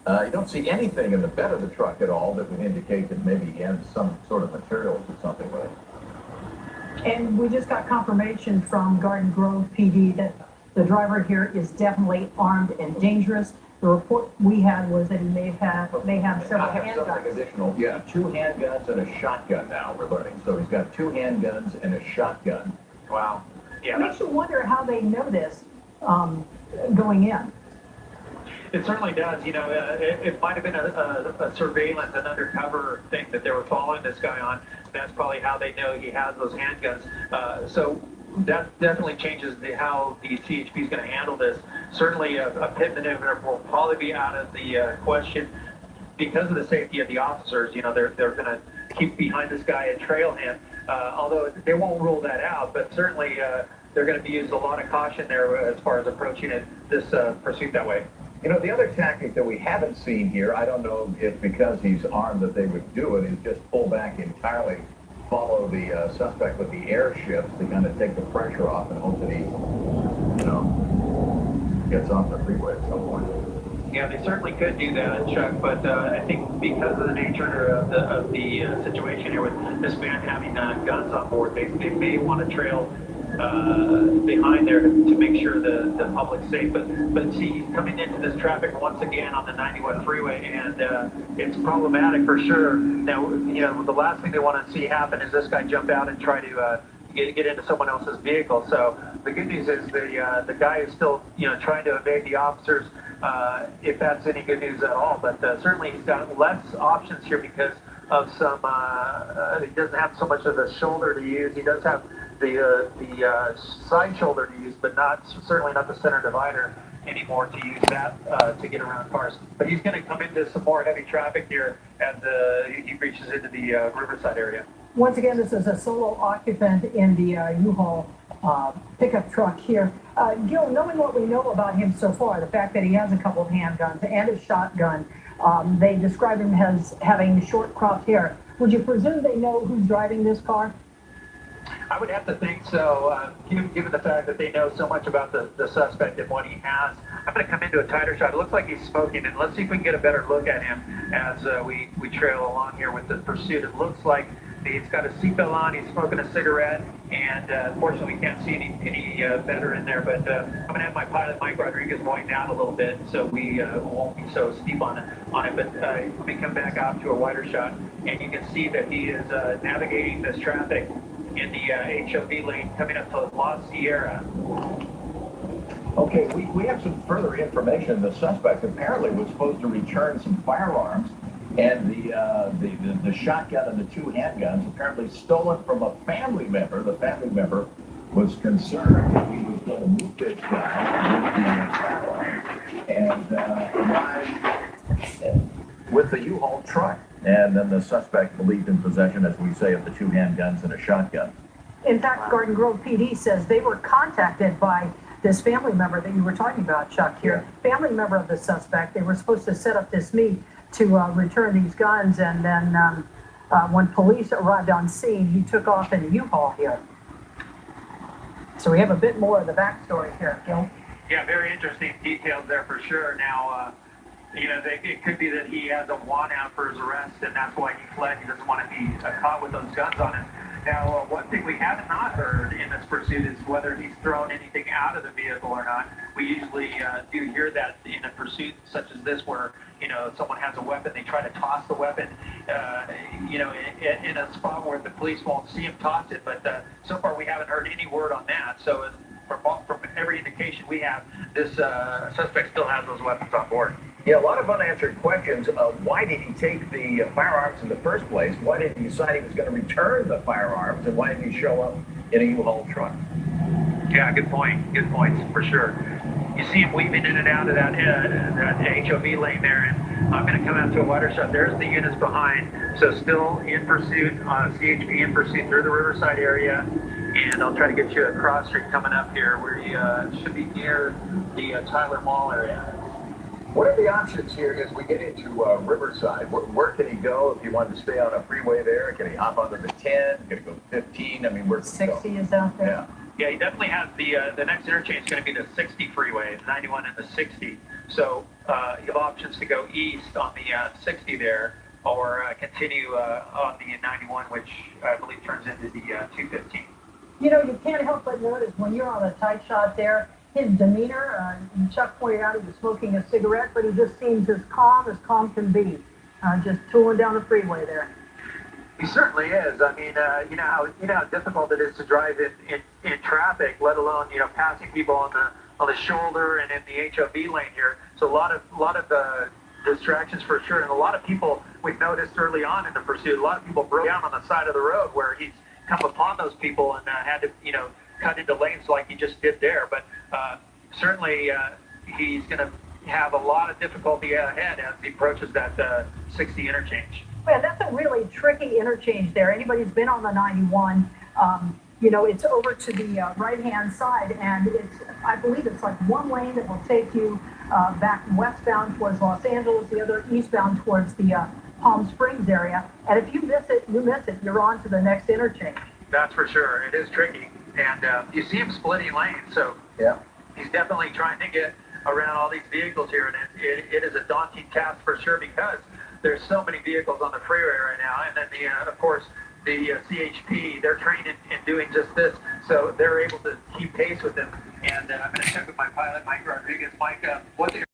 You don't see anything in the bed of the truck at all that would indicate that maybe he had some sort of materials or something with it. And we just got confirmation from Garden Grove PD that the driver here is definitely armed and dangerous. The report we had was that he may have several I have something handguns. additional. Yeah, 2 handguns and a shotgun now, we're learning. So he's got 2 handguns and a shotgun. Wow. Yeah, It makes you wonder how they know this going in. it certainly does. You know, it might have been a surveillance, an undercover thing that they were following this guy on. That's probably how they know he has those handguns. So that definitely changes how the CHP is going to handle this. Certainly, a pit maneuver will probably be out of the question because of the safety of the officers. You know, they're going to keep behind this guy and trail him. Although they won't rule that out, but certainly they're going to be using a lot of caution there as far as approaching this pursuit that way. You know, the other tactic that we haven't seen here, I don't know if because he's armed that they would do it, is just pull back entirely, follow the suspect with the airships to kind of take the pressure off and hope that he, you know, gets off the freeway at some point. Yeah, they certainly could do that, Chuck, but I think because of the nature of the situation here with this man having guns on board, they may want to trail behind there to make sure the public's safe. But see, he's coming into this traffic once again on the 91 freeway, and it's problematic for sure. Now, you know, the last thing they want to see happen is this guy jump out and try to get into someone else's vehicle. So the good news is the guy is still, you know, trying to evade the officers, if that's any good news at all. But certainly he's got less options here because of some. He doesn't have so much of the shoulder to use. He does have the side shoulder to use, but certainly not the center divider anymore to use that to get around cars. But he's going to come into some more heavy traffic here as he reaches into the Riverside area. Once again, this is a solo occupant in the U-Haul pickup truck here. Gil, knowing what we know about him so far, the fact that he has a couple of handguns and a shotgun, they describe him as having short cropped hair. Would you presume they know who's driving this car? I would have to think so, given the fact that they know so much about the suspect and what he has. I'm going to come into a tighter shot. It looks like he's smoking, and let's see if we can get a better look at him as we trail along here with the pursuit. It looks like he's got a seatbelt on, he's smoking a cigarette, and unfortunately we can't see any better in there. But I'm going to have my pilot, Mike Rodriguez, going down a little bit so we won't be so steep on it. But let me come back out to a wider shot, and you can see that he is navigating this traffic in the HOV lane coming up to La Sierra. Okay, we have some further information. The suspect apparently was supposed to return some firearms, and the shotgun and the 2 handguns apparently stolen from a family member. The family member was concerned that he was going to move this guy with the arrived with the U-Haul truck. And then the suspect believed in possession, as we say, of the 2 handguns and a shotgun. In fact, Garden Grove PD says they were contacted by this family member that you were talking about, Chuck, here. Yeah. Family member of the suspect. They were supposed to set up this meet to return these guns, and then when police arrived on scene, he took off in a U-Haul here. So we have a bit more of the backstory here, Gil. Yeah, very interesting details there for sure. Now, you know, it could be that he has a warrant out for his arrest, and that's why he fled. He doesn't want to be caught with those guns on him. Now, one thing we have not heard in this pursuit is whether he's thrown anything out of the vehicle or not. We usually do hear that in a pursuit such as this, where, you know, someone has a weapon, they try to toss the weapon, you know, in a spot where the police won't see him toss it. But so far, we haven't heard any word on that. So from every indication we have, this suspect still has those weapons on board. Yeah, a lot of unanswered questions. Why did he take the firearms in the first place? Why did he decide he was going to return the firearms? And why did he show up in a U-Haul truck? Yeah, good point. Good points, for sure. You see him weaving in and out of that HOV lane there, and I'm going to come out to a wider shot. There's the units behind. So still in pursuit, CHP in pursuit through the Riverside area. And I'll try to get you a cross street coming up here where you should be near the Tyler Mall area. What are the options here as we get into Riverside? Where can he go if he wanted to stay on a freeway there? Can he hop onto the 10? Can he go 15? I mean, where can 60 he go? is out there. Yeah. Yeah, he definitely has the next interchange is going to be the 60 freeway, the 91 and the 60. So you have options to go east on the 60 there, or continue on the 91, which I believe turns into the 215. You know, you can't help but notice when you're on a tight shot there, his demeanor, Chuck pointed out he was smoking a cigarette, but he just seems as calm can be, just tooling down the freeway there. He certainly is. I mean, you know how difficult it is to drive in traffic, let alone passing people on the shoulder and in the HOV lane here. So a lot of distractions for sure, and a lot of people we've noticed early on in the pursuit. A lot of people broke down on the side of the road where he's come upon those people and had to cut into lanes like he just did there. But certainly he's going to have a lot of difficulty ahead as he approaches that 60 interchange. Yeah, that's a really tricky interchange there. Anybody who's been on the 91, it's over to the right-hand side, and I believe it's like one lane that will take you back westbound towards Los Angeles, the other eastbound towards the Palm Springs area. And if you miss it, you're on to the next interchange. That's for sure. It is tricky. And you see him splitting lanes, so Yeah. he's definitely trying to get around all these vehicles here, and it is a daunting task for sure because there's so many vehicles on the freeway right now, and then of course the CHP, they're trained in doing just this, so they're able to keep pace with them. And I'm going to check with my pilot, Mike Rodriguez. Mike, what's your